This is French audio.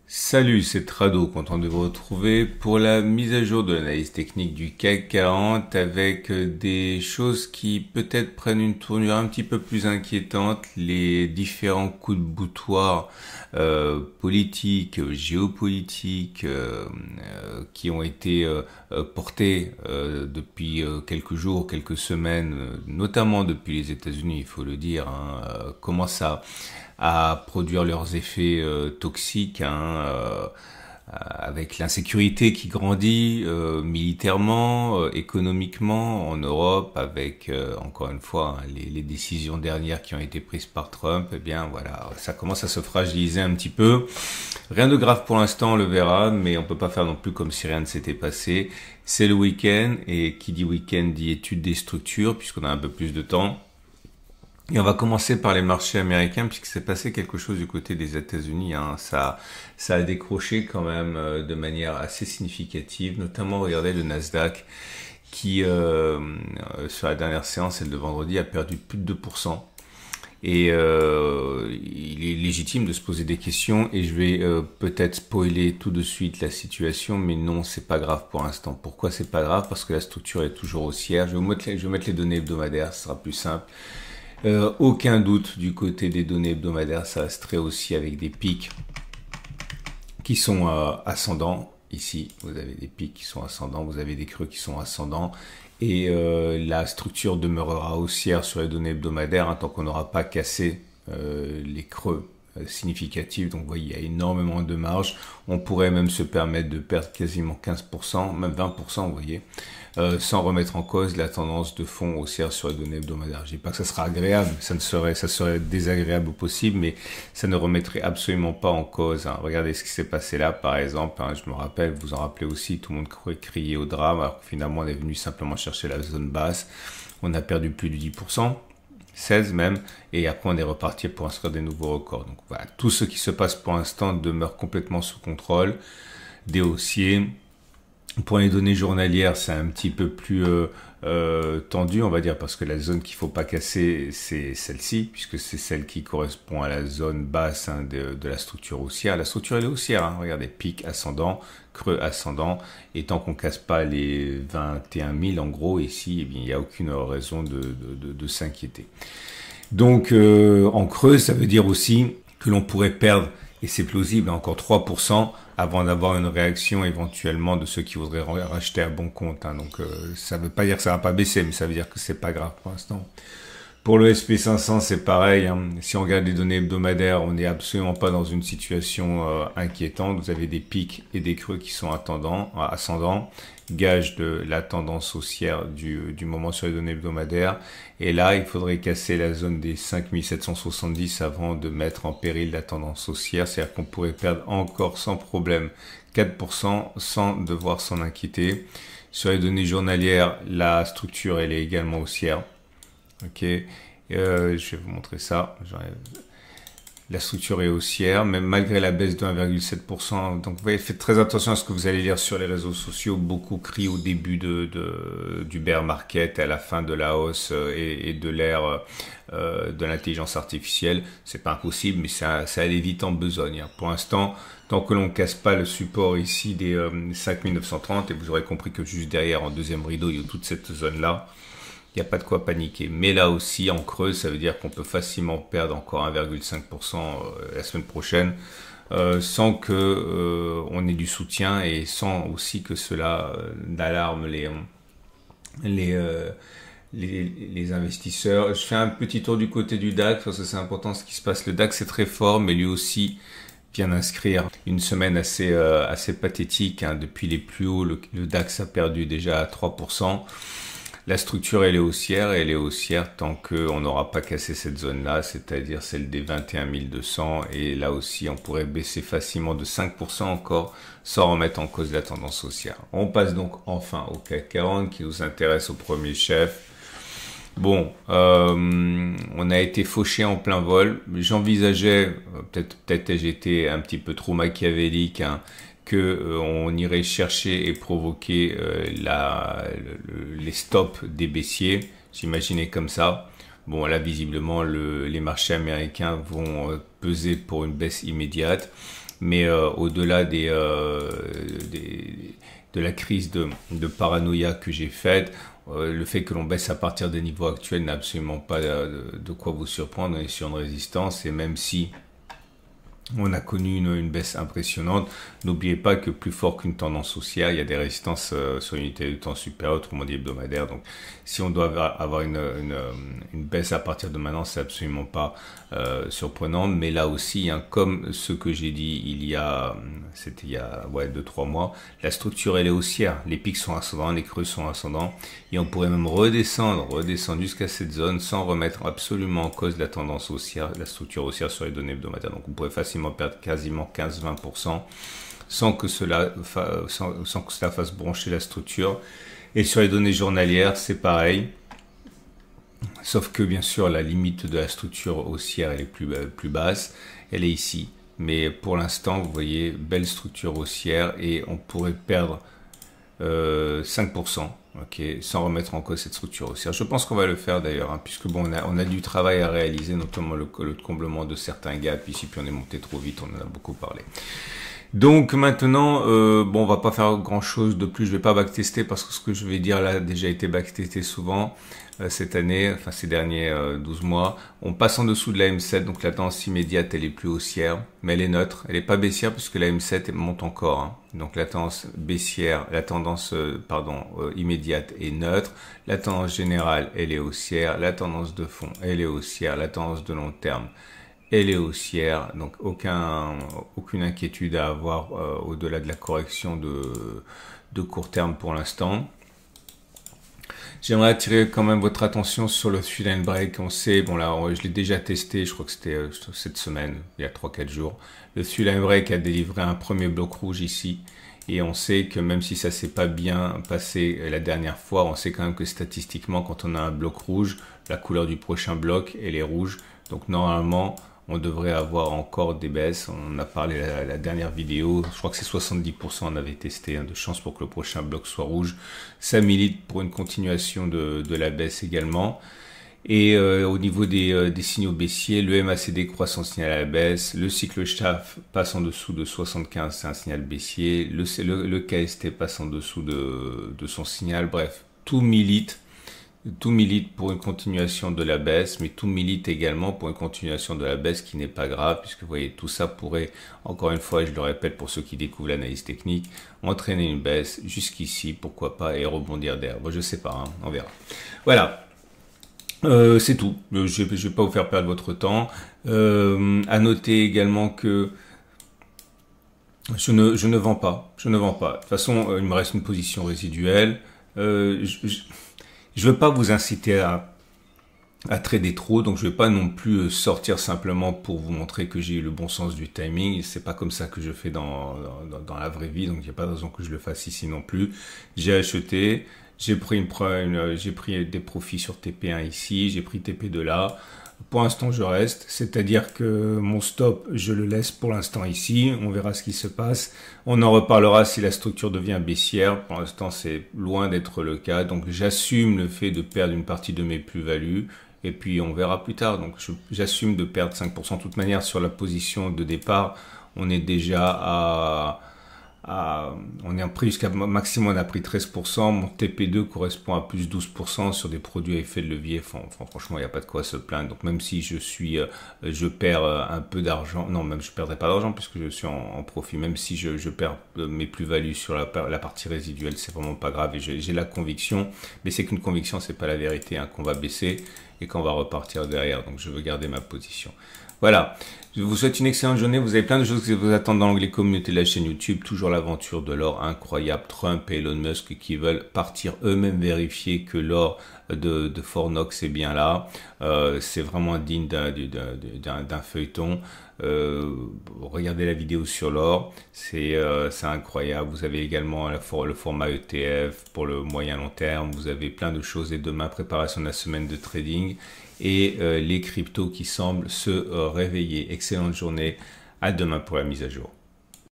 Salut, c'est Trado, content de vous retrouver pour la mise à jour de l'analyse technique du CAC 40 avec des choses qui peut-être prennent une tournure un petit peu plus inquiétante, les différents coups de boutoir politiques, géopolitiques qui ont été portés depuis quelques jours, quelques semaines, notamment depuis les États-Unis, il faut le dire, commencent à produire leurs effets toxiques, avec l'insécurité qui grandit militairement, économiquement en Europe, avec encore une fois les décisions dernières qui ont été prises par Trump. Eh bien voilà, ça commence à se fragiliser un petit peu. Rien de grave pour l'instant, on le verra, mais on peut pas faire non plus comme si rien ne s'était passé. C'est le week-end, et qui dit week-end dit étude des structures, puisqu'on a un peu plus de temps. Et on va commencer par les marchés américains, puisque s'est passé quelque chose du côté des États-Unis. Ça a décroché quand même de manière assez significative, notamment regardez le Nasdaq qui, sur la dernière séance, celle de vendredi, a perdu plus de 2%. Et il est légitime de se poser des questions, et je vais peut-être spoiler tout de suite la situation, mais non, c'est pas grave pour l'instant. Pourquoi c'est pas grave? Parce que la structure est toujours haussière. Je vais mettre les données hebdomadaires, ce sera plus simple. Aucun doute du côté des données hebdomadaires, ça reste très haussier avec des pics qui sont ascendants. Ici, vous avez des pics qui sont ascendants, vous avez des creux qui sont ascendants, et la structure demeurera haussière sur les données hebdomadaires tant qu'on n'aura pas cassé les creux significatifs. Donc vous voyez, il y a énormément de marge. On pourrait même se permettre de perdre quasiment 15%, même 20%, vous voyez, sans remettre en cause la tendance de fond haussière sur les données hebdomadaires. Je dis pas que ça sera agréable, ça serait désagréable au possible, mais ça ne remettrait absolument pas en cause. Regardez ce qui s'est passé là, par exemple. Je me rappelle, vous en rappelez aussi, tout le monde criait au drame, alors que finalement on est venu simplement chercher la zone basse. On a perdu plus de 10%. 16 même, et après on est reparti pour inscrire des nouveaux records. Donc voilà, tout ce qui se passe pour l'instant demeure complètement sous contrôle des haussiers. Pour les données journalières, c'est un petit peu plus tendu, on va dire, parce que la zone qu'il faut pas casser, c'est celle-ci, puisque c'est celle qui correspond à la zone basse de la structure haussière. La structure elle est haussière, regardez, pic ascendant, creux ascendant, et tant qu'on casse pas les 21 000 en gros ici, eh bien, il n'y a aucune raison de s'inquiéter. Donc en creux, ça veut dire aussi que l'on pourrait perdre, et c'est plausible, encore 3% avant d'avoir une réaction éventuellement de ceux qui voudraient racheter à bon compte. Donc ça veut pas dire que ça va pas baisser, mais ça veut dire que c'est pas grave pour l'instant. Pour le SP500, c'est pareil. Si on regarde les données hebdomadaires, on n'est absolument pas dans une situation inquiétante. Vous avez des pics et des creux qui sont ascendants, gage de la tendance haussière du moment sur les données hebdomadaires. Et là, il faudrait casser la zone des 5770 avant de mettre en péril la tendance haussière. C'est-à-dire qu'on pourrait perdre encore sans problème 4% sans devoir s'en inquiéter. Sur les données journalières, la structure elle est également haussière. Ok, je vais vous montrer ça. La structure est haussière, même malgré la baisse de 1,7%. Donc, vous voyez, faites très attention à ce que vous allez lire sur les réseaux sociaux. Beaucoup crient au début du bear market, à la fin de la hausse et de l'ère de l'intelligence artificielle. C'est pas impossible, mais ça allait vite en besogne. Pour l'instant, tant que l'on ne casse pas le support ici des 5930, et vous aurez compris que juste derrière, en deuxième rideau, il y a toute cette zone-là. Il n'y a pas de quoi paniquer. Mais là aussi, en creux, ça veut dire qu'on peut facilement perdre encore 1,5% la semaine prochaine, sans que on ait du soutien, et sans aussi que cela n'alarme les investisseurs. Je fais un petit tour du côté du DAX, parce que c'est important ce qui se passe. Le DAX est très fort, mais lui aussi vient d'inscrire une semaine assez pathétique. Depuis les plus hauts, le DAX a perdu déjà 3%. La structure elle est haussière tant qu'on n'aura pas cassé cette zone-là, c'est-à-dire celle des 21 200, et là aussi on pourrait baisser facilement de 5% encore sans remettre en cause la tendance haussière. On passe donc enfin au CAC 40 qui nous intéresse au premier chef. Bon, on a été fauché en plein vol. J'envisageais, peut-être j'étais un petit peu trop machiavélique, que on irait chercher et provoquer les stops des baissiers. J'imaginais comme ça. Bon, là, visiblement, les marchés américains vont peser pour une baisse immédiate. Mais au-delà de la crise de paranoïa que j'ai faite, le fait que l'on baisse à partir des niveaux actuels n'a absolument pas de quoi vous surprendre. On est sur une résistance, et même si on a connu une baisse impressionnante, n'oubliez pas que plus fort qu'une tendance haussière, il y a des résistances sur une unité de temps supérieure, autrement dit hebdomadaire. Donc si on doit avoir une baisse à partir de maintenant, c'est absolument pas surprenant. Mais là aussi, hein, comme ce que j'ai dit c'était il y a 2-3 mois, la structure elle est haussière. Les pics sont ascendants, les creux sont ascendants, et on pourrait même redescendre jusqu'à cette zone sans remettre absolument en cause la tendance haussière, la structure haussière sur les données hebdomadaires. Donc on pourrait facilement perdre quasiment 15-20% sans que cela fasse broncher la structure. Et sur les données journalières, c'est pareil. Sauf que bien sûr, la limite de la structure haussière, elle est plus basse. Elle est ici. Mais pour l'instant, vous voyez, belle structure haussière, et on pourrait perdre 5%, sans remettre en cause cette structure haussière. Je pense qu'on va le faire d'ailleurs, hein, puisque bon, on a du travail à réaliser, notamment le comblement de certains gaps ici, puis on est monté trop vite, on en a beaucoup parlé. Donc maintenant, on va pas faire grand chose de plus, je vais pas backtester parce que ce que je vais dire là a déjà été backtesté souvent cette année, enfin ces derniers 12 mois. On passe en dessous de la M7, donc la tendance immédiate elle est plus haussière, mais elle est neutre, elle est pas baissière puisque la M7 monte encore, hein. Donc la tendance baissière, immédiate est neutre, la tendance générale elle est haussière, la tendance de fond elle est haussière, la tendance de long terme elle est haussière, donc aucune inquiétude à avoir au-delà de la correction de court terme pour l'instant. J'aimerais attirer quand même votre attention sur le Full and Break. On sait, bon là, je l'ai déjà testé, je crois que c'était cette semaine, il y a 3-4 jours. Le Full and Break a délivré un premier bloc rouge ici. Et on sait que même si ça s'est pas bien passé la dernière fois, on sait quand même que statistiquement, quand on a un bloc rouge, la couleur du prochain bloc, elle est rouge. Donc normalement, on devrait avoir encore des baisses. On a parlé la dernière vidéo, je crois que c'est 70%, on avait testé, hein, de chance pour que le prochain bloc soit rouge. Ça milite pour une continuation de la baisse également. Et au niveau des signaux baissiers, le MACD croît son signal à la baisse, le cycle SHAF passe en dessous de 75, c'est un signal baissier, le KST passe en dessous de son signal. Bref, tout milite pour une continuation de la baisse, mais tout milite également pour une continuation de la baisse qui n'est pas grave, puisque vous voyez, tout ça pourrait, encore une fois, je le répète pour ceux qui découvrent l'analyse technique, entraîner une baisse jusqu'ici, pourquoi pas, et rebondir derrière. Bon, je sais pas, hein, on verra. Voilà. C'est tout. Je vais pas vous faire perdre votre temps. À noter également que je ne vends pas. De toute façon, il me reste une position résiduelle. Je veux pas vous inciter à trader trop, donc je vais pas non plus sortir simplement pour vous montrer que j'ai eu le bon sens du timing. C'est pas comme ça que je fais dans la vraie vie, donc il n'y a pas de raison que je le fasse ici non plus. J'ai acheté, j'ai pris des profits sur TP1 ici, j'ai pris TP2 là. Pour l'instant, je reste, c'est-à-dire que mon stop, je le laisse pour l'instant ici. On verra ce qui se passe. On en reparlera si la structure devient baissière. Pour l'instant, c'est loin d'être le cas. Donc, j'assume le fait de perdre une partie de mes plus-values. Et puis, on verra plus tard. Donc, j'assume de perdre 5%. De toute manière, sur la position de départ, on est déjà on est en prix jusqu'à maximum, on a pris 13%. Mon TP2 correspond à plus 12% sur des produits à effet de levier. Franchement, il n'y a pas de quoi se plaindre. Donc, même si je perds un peu d'argent, non, même je perdrai pas d'argent puisque je suis en profit. Même si je perds mes plus-values sur la partie résiduelle, c'est vraiment pas grave. Et j'ai la conviction, mais c'est qu'une conviction, c'est pas la vérité, hein, qu'on va baisser et qu'on va repartir derrière. Donc, je veux garder ma position. Voilà, je vous souhaite une excellente journée, vous avez plein de choses qui vous attendent dans l'onglet communauté de la chaîne YouTube, toujours l'aventure de l'or incroyable, Trump et Elon Musk qui veulent partir eux-mêmes vérifier que l'or de Fort Knox est bien là, c'est vraiment digne d'un feuilleton. Regardez la vidéo sur l'or, c'est incroyable. Vous avez également le format ETF pour le moyen long terme, vous avez plein de choses, et demain préparation de la semaine de trading et les cryptos qui semblent se réveiller. Excellente journée, à demain pour la mise à jour.